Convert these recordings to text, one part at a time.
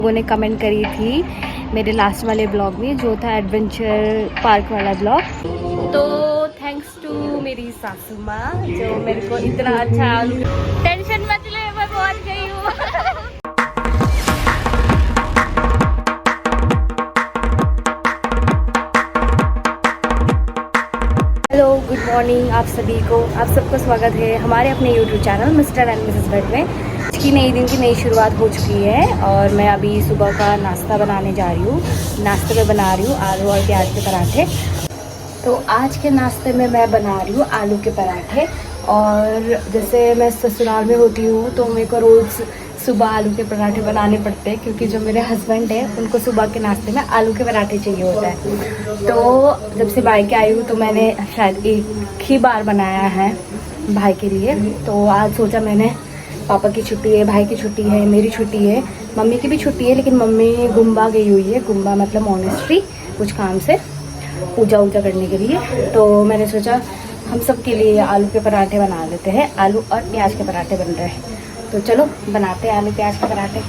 लोगों ने कमेंट करी थी मेरे लास्ट वाले ब्लॉग में, जो था एडवेंचर पार्क वाला ब्लॉग। तो थैंक्स टू मेरी सासू माँ जो मेरे को इतना अच्छा, टेंशन मत ले मैं पहुँच गई हूँ। हेलो गुड मॉर्निंग आप सभी को, आप सबका स्वागत है हमारे अपने YouTube channel mister and Mrs Bhatt में। की नई दिन की नई शुरुआत हो चुकी है और मैं अभी सुबह का नाश्ता बनाने जा रही हूँ। नाश्ते में बना रही हूँ आलू और प्याज के पराठे। तो आज के नाश्ते में मैं बना रही हूँ आलू के पराठे। और जैसे मैं ससुराल में होती हूँ तो मेरे को रोज़ सुबह आलू के पराठे बनाने पड़ते हैं, क्योंकि जो मेरे हस्बैंड हैं उनको सुबह के नाश्ते में आलू के पराठे चाहिए होता है। तो जब से भाई के आई हूँ तो मैंने शायद एक ही बार बनाया है भाई के लिए। तो आज सोचा मैंने, पापा की छुट्टी है, भाई की छुट्टी है, मेरी छुट्टी है, मम्मी की भी छुट्टी है, लेकिन मम्मी गुम्बा गई हुई है। गुम्बा मतलब मोनेस्ट्री, कुछ काम से पूजा वूजा करने के लिए। तो मैंने सोचा हम सब के लिए आलू के पराठे बना लेते हैं। आलू और प्याज के पराठे बन रहे हैं, तो चलो बनाते हैं आलू प्याज के पराठे।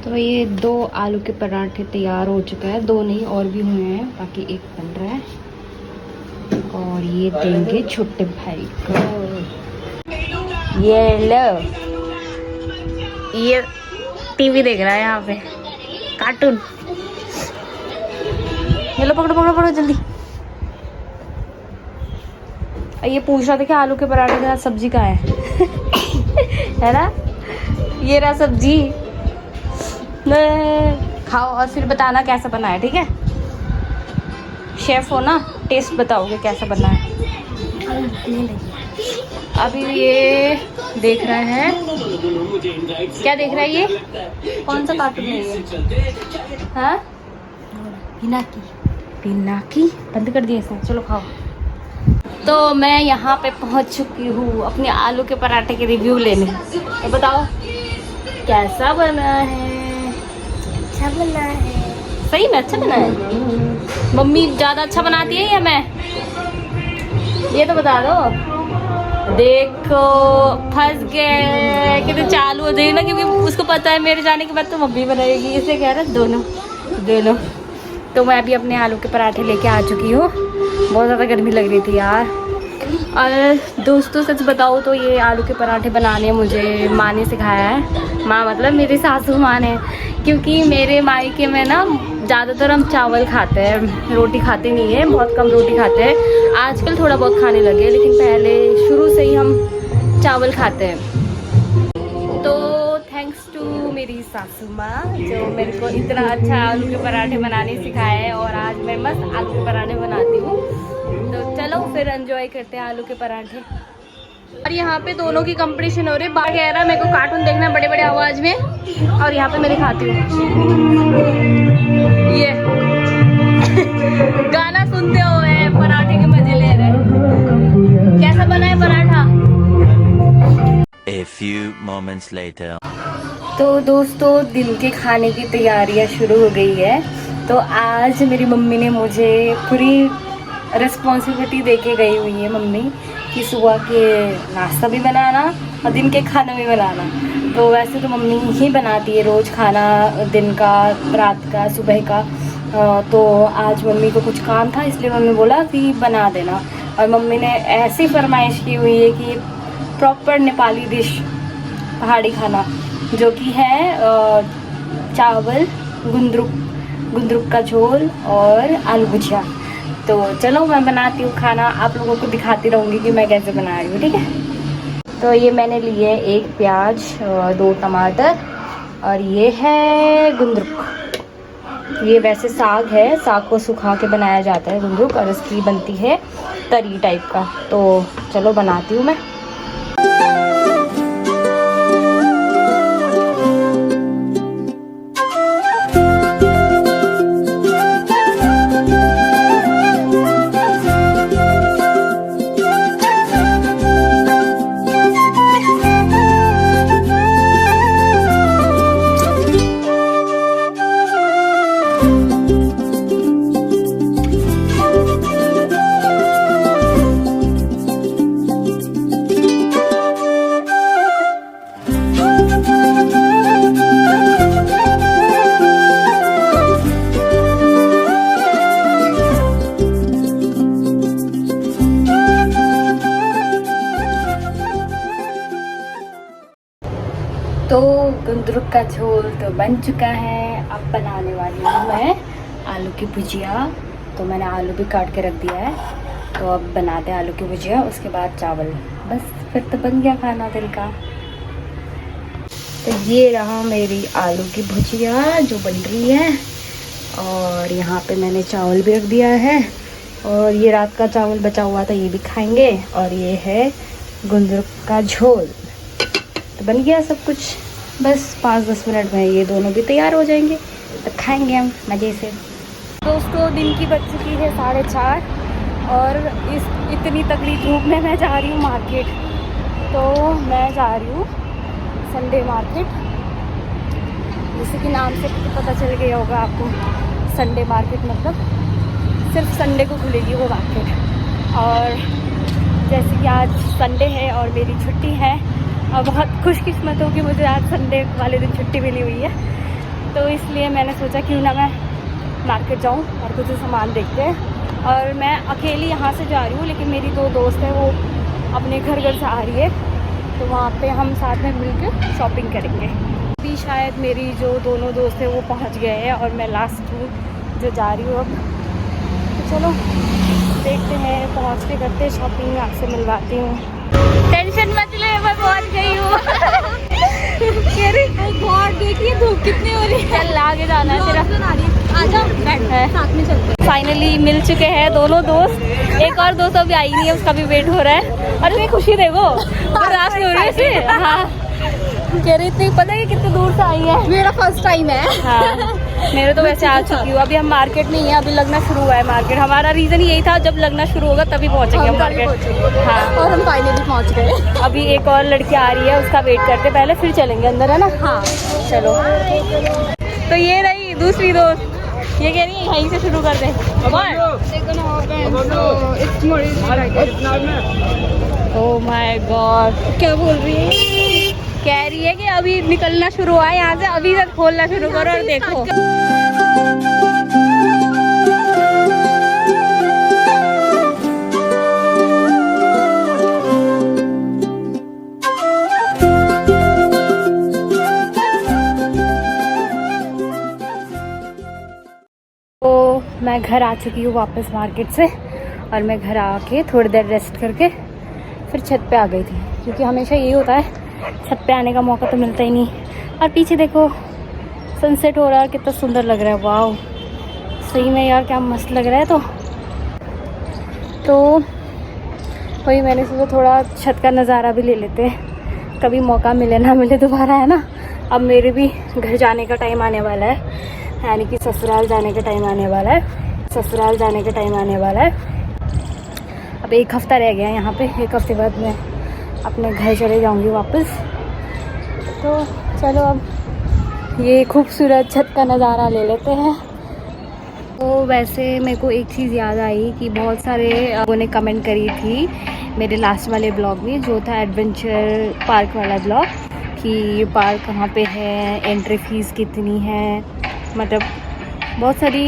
तो ये 2 आलू के पराठे तैयार हो चुका है, 2 नहीं और भी हुए हैं, बाकी एक बन रहा है। और ये देंगे छोटे भाई को। ये लो, ये टीवी देख रहा है यहाँ पे, कार्टून। ये लो पकड़ो पकड़ो पकड़ो जल्दी। ये पूछ रहा था कि आलू के पराठे के साथ सब्जी कहाँ है। है ना, ये रहा सब्जी। खाओ और फिर बताना कैसा बना है, ठीक है? शेफ हो ना, टेस्ट बताओगे कैसा बना है। अभी ये देख रहा है, क्या देख रहा है ये? कौन सा कार्टून है ये? हाँ, पिनाकी बंद कर दिया इसने। चलो खाओ। तो मैं यहाँ पे पहुँच चुकी हूँ अपने आलू के पराठे के रिव्यू लेने। तो बताओ कैसा बना है? अच्छा बना है, सही में अच्छा बना है। मम्मी ज़्यादा अच्छा बनाती है या मैं? ये तो बता दो। देखो फंस गए, कितने चालू हो जाए ना, क्योंकि उसको पता है मेरे जाने के बाद तो मम्मी बनाएगी, इसलिए कह रहा है दोनों। तो मैं अभी अपने आलू के पराठे लेके आ चुकी हूँ। बहुत ज़्यादा गर्मी लग रही थी यार। और दोस्तों सच बताओ तो ये आलू के पराठे बनाने मुझे माँ ने सिखाया है। माँ मतलब मेरी सासू माँ ने, क्योंकि मेरे मायके में ना ज़्यादातर हम चावल खाते हैं, रोटी खाते नहीं है, बहुत कम रोटी खाते हैं। आजकल थोड़ा बहुत खाने लगे, लेकिन पहले शुरू से ही हम चावल खाते हैं। तो थैंक्स टू मेरी सासू माँ जो मेरे को इतना अच्छा आलू के पराठे बनाने सिखाया है। और आज मैं मस्त आलू के पराठे बनाती हूँ। तो चलो फिर एंजॉय करते हैं आलू के पराठे। और यहाँ पे दोनों की कंपटीशन हो रही है। बाहर कह रहा है मेरे को कार्टून देखना है बड़े बड़े आवाज में, और यहाँ पे मैं दिखाती हूँ ये गाना सुनते हुए पराठे के मजे ले रहे हैं। कैसा बना है paratha? A few moments later. तो दोस्तों दिन के खाने की तैयारियां शुरू हो गई है। तो आज मेरी मम्मी ने मुझे पूरी रिस्पॉन्सिबिलिटी दे के गई हुई है मम्मी, कि सुबह के नाश्ता भी बनाना और दिन के खाना भी बनाना। तो वैसे तो मम्मी ही बनाती है रोज़ खाना, दिन का, रात का, सुबह का। तो आज मम्मी को कुछ काम था, इसलिए मम्मी बोला कि बना देना। और मम्मी ने ऐसी फरमाइश की हुई है कि प्रॉपर नेपाली डिश, पहाड़ी खाना, जो कि है चावल, गुंदरुक का झोल और आलू भुजिया। तो चलो मैं बनाती हूँ खाना, आप लोगों को दिखाती रहूँगी कि मैं कैसे बना रही हूँ, ठीक है? तो ये मैंने लिए 1 प्याज, 2 टमाटर, और ये है गुंदरुक। ये वैसे साग है, साग को सुखा के बनाया जाता है गुंदरुक, और इसकी बनती है तरी टाइप का। तो चलो बनाती हूँ मैं। तो गुंदरुक का झोल तो बन चुका है। अब बनाने वाली हूँ मैं आलू की भुजिया। तो मैंने आलू भी काट के रख दिया है, तो अब बनाते हैं आलू की भुजिया, उसके बाद चावल। बस फिर तो बन गया खाना दिल का। तो ये रहा मेरी आलू की भुजिया जो बन रही है, और यहाँ पे मैंने चावल भी रख दिया है, और ये रात का चावल बचा हुआ था, ये भी खाएंगे। और ये है गुंदरुक का झोल। तो बन गया सब कुछ। बस 5-10 मिनट में ये दोनों भी तैयार हो जाएंगे, तो खाएंगे हम मज़े से। दोस्तों दिन की बज चुकी है 4:30, और इस इतनी तगड़ी धूप में मैं जा रही हूँ मार्केट। तो मैं जा रही हूँ संडे मार्केट, जैसे कि नाम से पता चल गया होगा आपको। संडे मार्केट मतलब सिर्फ संडे को खुलेगी वो मार्केट। और जैसे कि आज संडे है और मेरी छुट्टी है, और बहुत खुशकिस्मत हूँ कि मुझे आज संडे वाले दिन छुट्टी मिली हुई है। तो इसलिए मैंने सोचा क्यों ना मैं मार्केट जाऊँ और कुछ सामान देखते हैं। और मैं अकेली यहाँ से जा रही हूँ, लेकिन मेरी 2 दोस्त हैं, वो अपने घर से आ रही है, तो वहाँ पे हम साथ में मिलकर शॉपिंग करेंगे। अभी शायद मेरी जो दोनों दोस्त हैं वो पहुँच गए हैं, और मैं लास्ट हूँ जो जा रही हूँ अब। तो चलो देखते हैं, पहुँच के करते शॉपिंग, आपसे मिलवाती हूँ। टेंशन मत ले, मैं पहुँच गई हूँ। बहुत देखिए धूप कितनी हो रही है। चल आगे जाना है तेरा। आजा बैठ साथ में चलते हैं। फाइनली मिल चुके हैं दोनों दोस्त। एक और दोस्त अभी आई नहीं है, उसका भी वेट हो रहा है। अरे ये खुशी देखो, बर्दाश्त नहीं हो रही है इसे। हाँ कह रही थी, पता है कितनी दूर से आई है। मेरा फर्स्ट टाइम है। हाँ मेरे तो वैसे आ चुकी हूँ। अभी हम मार्केट में ही है, अभी लगना शुरू हुआ है मार्केट। हमारा रीज़न यही था, जब लगना शुरू होगा तभी पहुँचेंगे हम मार्केट। हाँ और हम फाइनली पहुंच गए। अभी एक और लड़की आ रही है, उसका वेट करते पहले, फिर चलेंगे अंदर, है ना। हाँ चलो। तो ये रही दूसरी दोस्त, ये कह रही है यहीं से शुरू कर दें। ओह माय गॉड, क्या बोल रही है? कह रही है कि अभी निकलना शुरू हुआ है यहाँ से, अभी से खोलना शुरू करो और देखो। तो मैं घर आ चुकी हूँ वापस मार्केट से, और मैं घर आके थोड़ी देर रेस्ट करके फिर छत पे आ गई थी, क्योंकि हमेशा यही होता है, छत पे आने का मौका तो मिलता ही नहीं। और पीछे देखो सनसेट हो रहा है, कितना सुंदर लग रहा है। वाह सही में यार, क्या मस्त लग रहा है। तो वही मैंने सोचा थोड़ा छत का नज़ारा भी ले लेते हैं, कभी मौका मिले ना मिले दोबारा, है ना। अब मेरे भी घर जाने का टाइम आने वाला है, यानी कि ससुराल जाने का टाइम आने वाला है। ससुराल जाने का टाइम आने वाला है। अब 1 हफ़्ता रह गया है यहाँ पे। 1 हफ़्ते बाद मैं अपने घर चले जाऊँगी वापस। तो चलो अब ये खूबसूरत छत का नज़ारा ले लेते हैं। तो वैसे मेरे को एक चीज़ याद आई कि बहुत सारे लोगों ने कमेंट करी थी मेरे लास्ट वाले ब्लॉग में, जो था एडवेंचर पार्क वाला ब्लॉग, कि ये पार्क कहाँ पे है, एंट्री फ़ीस कितनी है, मतलब बहुत सारी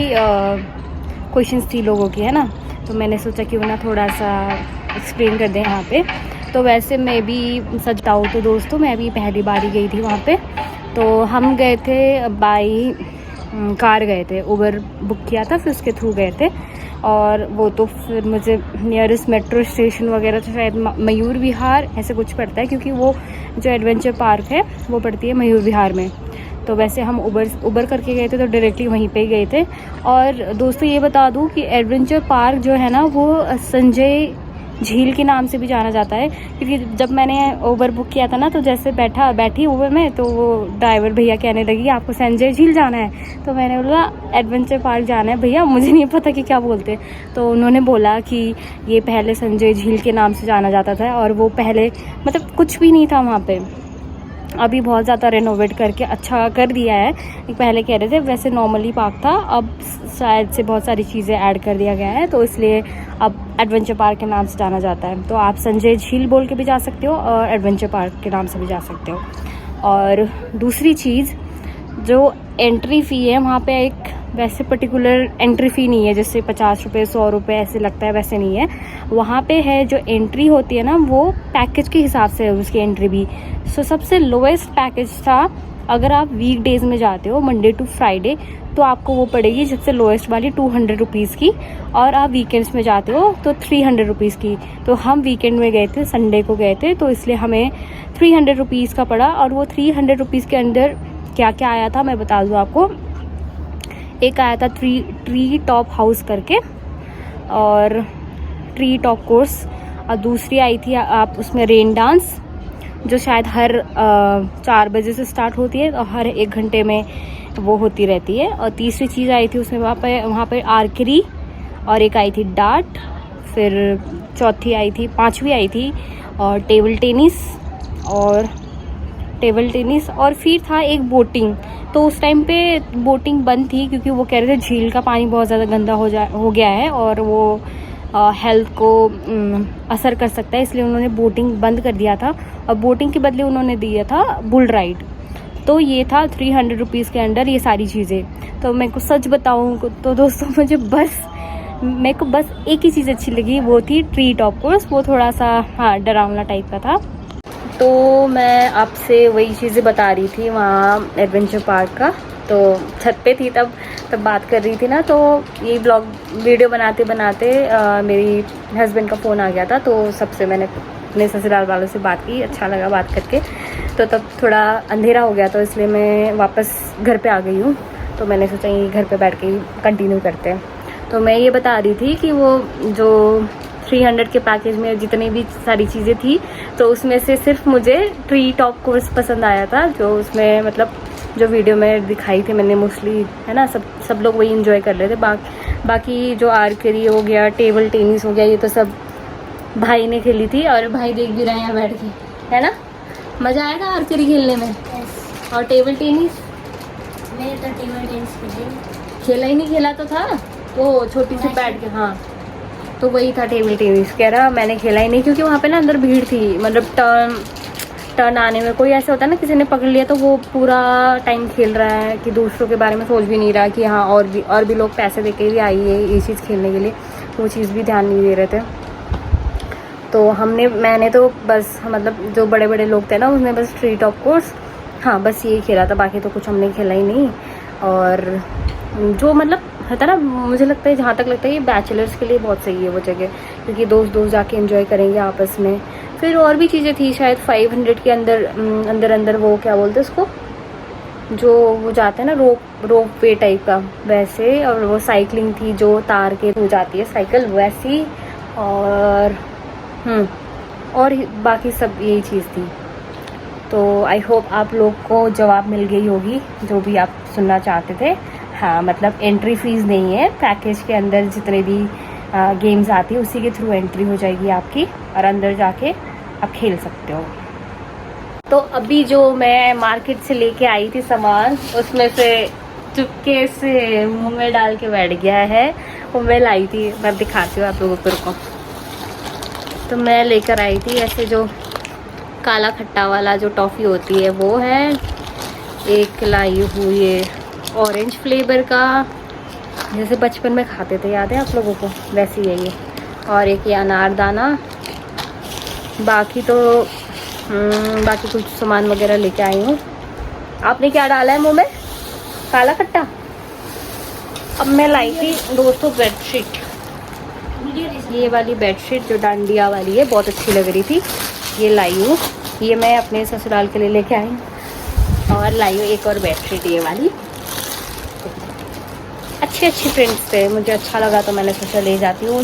क्वेश्चंस थी लोगों की, है ना। तो मैंने सोचा कि वो ना थोड़ा सा एक्सप्लेन कर दें यहाँ पे। तो वैसे मैं भी सच बताऊँ तो दोस्तों, मैं भी पहली बार ही गई थी वहाँ पे। तो हम गए थे बाई कार गए थे, उबर बुक किया था, फिर उसके थ्रू गए थे। और वो तो फिर मुझे नियरेस्ट मेट्रो स्टेशन वगैरह तो शायद मयूर विहार ऐसे कुछ पड़ता है, क्योंकि वो जो एडवेंचर पार्क है वो पड़ती है मयूर विहार में। तो वैसे हम उबर करके गए थे, तो डायरेक्टली वहीं पे गए थे। और दोस्तों ये बता दूं कि एडवेंचर पार्क जो है ना, वो संजय झील के नाम से भी जाना जाता है, क्योंकि जब मैंने उबर बुक किया था ना, तो जैसे बैठी उबर में, तो वो ड्राइवर भैया कहने लगी आपको संजय झील जाना है। तो मैंने बोला एडवेंचर पार्क जाना है भैया, मुझे नहीं पता कि क्या बोलते। तो उन्होंने बोला कि ये पहले संजय झील के नाम से जाना जाता था, और वो पहले मतलब कुछ भी नहीं था वहाँ पे, अभी बहुत ज़्यादा रेनोवेट करके अच्छा कर दिया है। पहले कह रहे थे वैसे नॉर्मली पार्क था, अब शायद से बहुत सारी चीज़ें ऐड कर दिया गया है, तो इसलिए अब एडवेंचर पार्क के नाम से जाना जाता है। तो आप संजय झील बोल के भी जा सकते हो, और एडवेंचर पार्क के नाम से भी जा सकते हो। और दूसरी चीज़, जो एंट्री फ़ी है वहाँ पे एक वैसे पर्टिकुलर एंट्री फ़ी नहीं है, जैसे 50 रुपये 100 रुपये ऐसे लगता है, वैसे नहीं है। वहाँ पे है जो एंट्री होती है ना, वो पैकेज के हिसाब से है उसकी एंट्री भी। सो सबसे लोएस्ट पैकेज था, अगर आप वीकडेज़ में जाते हो मंडे टू फ्राइडे तो आपको वो पड़ेगी सबसे लोएस्ट वाली 200 रुपीज़ की, और आप वीकेंड्स में जाते हो तो 300 रुपीज़ की। तो हम वीकेंड में गए थे, संडे को गए थे, तो इसलिए हमें 300 रुपीज़ का पड़ा। और वो 300 रुपीज़ के अंदर क्या क्या आया था मैं बता दूँ आपको। एक आया था ट्री टॉप हाउस करके, और ट्री टॉप कोर्स, और दूसरी आई थी आप उसमें रेन डांस, जो शायद हर 4 बजे से स्टार्ट होती है और हर 1 घंटे में वो होती रहती है। और तीसरी चीज़ आई थी उसमें वहाँ पे आर्करी, और एक आई थी डार्ट, फिर चौथी आई थी, 5वीं आई थी और टेबल टेनिस, और फिर था एक बोटिंग। तो उस टाइम पे बोटिंग बंद थी क्योंकि वो कह रहे थे झील का पानी बहुत ज़्यादा गंदा हो गया है और वो हेल्थ को असर कर सकता है, इसलिए उन्होंने बोटिंग बंद कर दिया था। और बोटिंग के बदले उन्होंने दिया था बुल राइड। तो ये था 300 रुपीज़ के अंडर ये सारी चीज़ें। तो मैं को सच बताऊँ तो दोस्तों, मेरे को बस एक ही चीज़ अच्छी लगी, वो थी ट्री टॉप कोर्स। वो थोड़ा सा हाँ डरावना टाइप का था। तो मैं आपसे वही चीज़ें बता रही थी वहाँ एडवेंचर पार्क का। तो छत पे थी तब बात कर रही थी ना, तो ये ब्लॉग वीडियो बनाते बनाते मेरी हस्बैंड का फ़ोन आ गया था। तो सबसे मैंने अपने ससुराल वालों से बात की, अच्छा लगा बात करके। तो तब थोड़ा अंधेरा हो गया, तो इसलिए मैं वापस घर पे आ गई हूँ। तो मैंने सोचा ये घर पे बैठ के ही कंटिन्यू करते हैं। तो मैं ये बता रही थी कि वो जो 300 के पैकेज में जितनी भी सारी चीज़ें थी, तो उसमें से सिर्फ मुझे ट्री टॉप कोर्स पसंद आया था, जो उसमें मतलब जो वीडियो में दिखाई थी मैंने मोस्टली, है ना, सब लोग वही एंजॉय कर रहे थे। बाकी जो आर्चरी हो गया, टेबल टेनिस हो गया, ये तो सब भाई ने खेली थी, और भाई देख भी रहे हैं यहाँ बैठ के, है ना। मज़ा आया था आर्चरी खेलने में। और टेबल टेनिस, मैंने तो टेबल टेनिस खेला ही नहीं, खेला तो था वो छोटी सी बैठ के, हाँ तो वही था टेबल टेनिस। कह रहा मैंने खेला ही नहीं क्योंकि वहाँ पे ना अंदर भीड़ थी, मतलब टर्न आने में कोई ऐसा होता है ना, किसी ने पकड़ लिया तो वो पूरा टाइम खेल रहा है कि दूसरों के बारे में सोच भी नहीं रहा कि हाँ और भी लोग पैसे देके भी आई है ये चीज़ खेलने के लिए, वो चीज़ भी ध्यान नहीं दे रहे थे। तो मैंने तो बस मतलब जो बड़े बड़े लोग थे ना, उसने बस ट्री टॉप कोर्स, हाँ बस यही खेला था, बाकी तो कुछ हमने खेला ही नहीं। और जो मतलब होता ना, मुझे लगता है, जहाँ तक लगता है ये बैचलर्स के लिए बहुत सही है वो जगह, क्योंकि दोस्त जाके एंजॉय करेंगे आपस में। फिर और भी चीज़ें थी शायद 500 के अंदर वो क्या बोलते हैं उसको, जो वो जाते हैं ना रोप वे टाइप का वैसे, और वो साइकिलिंग थी जो तार के हो जाती है साइकिल वैसी, और बाकी सब यही चीज़ थी। तो आई होप आप लोग को जवाब मिल गई होगी जो भी आप सुनना चाहते थे। हाँ मतलब एंट्री फीस नहीं है, पैकेज के अंदर जितने भी गेम्स आती है उसी के थ्रू एंट्री हो जाएगी आपकी, और अंदर जाके आप खेल सकते हो। तो अभी जो मैं मार्केट से लेके आई थी सामान, उसमें से चुपके से मुंह में डाल के बैठ गया है। वो मैं लाई थी, मैं दिखाती हूँ आप लोगों को। तो मैं लेकर आई थी ऐसे जो काला खट्टा वाला जो टॉफ़ी होती है वो है, एक लाई हुई ये ऑरेंज फ्लेवर का, जैसे बचपन में खाते थे, याद है आप लोगों को, वैसी है ये, और एक ये अनारदाना। बाकी तो बाकी कुछ सामान वगैरह लेके आई हूँ। आपने क्या डाला है मुंह में? काला खट्टा। अब मैं लाई थी दोस्तों बेडशीट, ये वाली बेडशीट जो डांडिया वाली है, बहुत अच्छी लग रही थी, ये लाई हूँ। ये मैं अपने ससुराल के लिए लेके आई हूँ। और लाई हूँ एक और बेडशीट ये वाली, अच्छी प्रिंट्स थे, मुझे अच्छा लगा तो मैंने सोचा ले जाती हूँ,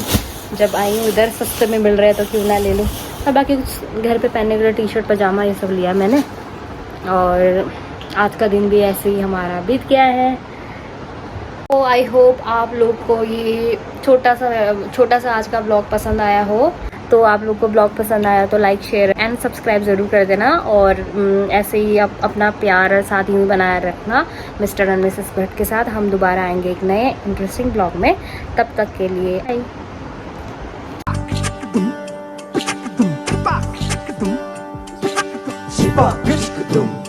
जब आई हूँ इधर सस्ते में मिल रहे हैं तो क्यों ना ले लूँ। और बाकी कुछ घर पे पहनने के लिए टी शर्ट पजामा ये सब लिया मैंने। और आज का दिन भी ऐसे ही हमारा बीत गया है। तो आई होप आप लोग को ये छोटा सा आज का ब्लॉग पसंद आया हो। तो आप लोग को ब्लॉग पसंद आया तो लाइक शेयर एंड सब्सक्राइब ज़रूर कर देना, और ऐसे ही आप अपना प्यार साथ ही बनाया रखना मिस्टर एंड मिसेस भट्ट के साथ। हम दोबारा आएंगे एक नए इंटरेस्टिंग ब्लॉग में, तब तक के लिए बाय।